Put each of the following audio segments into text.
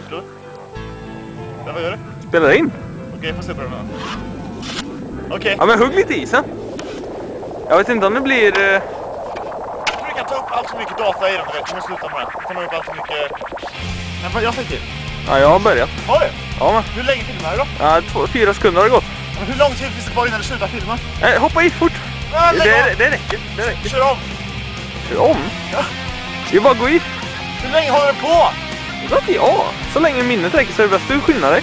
siffror. Ja, vad gör du? Spelar in. Okej, får se på den här. Okej. Ja, men hugg lite i isen. Jag vet inte om det blir... Jag tror du kan ta upp allt för mycket data i den, du måste sluta med det. Du kan ta upp allt för mycket... Men jag säger till. Ja, jag har börjat. Har du? Ja, men. Hur länge filmar du då? Ja, 4 sekunder har det gått. Men hur lång tid finns det kvar innan du slutar filma? Hoppa i fort. Ah, Det räcker. Det räcker. Kör om. Kör om? Ja. Det är bara att gå i. Hur länge håller du på? Det var inte jag. Så länge minnet räcker så är det bäst du skyndar dig.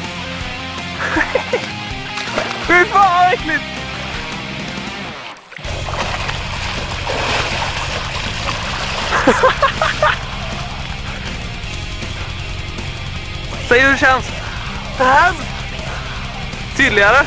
Fy fan vad äckligt! Säg hur det känns. Tydligare.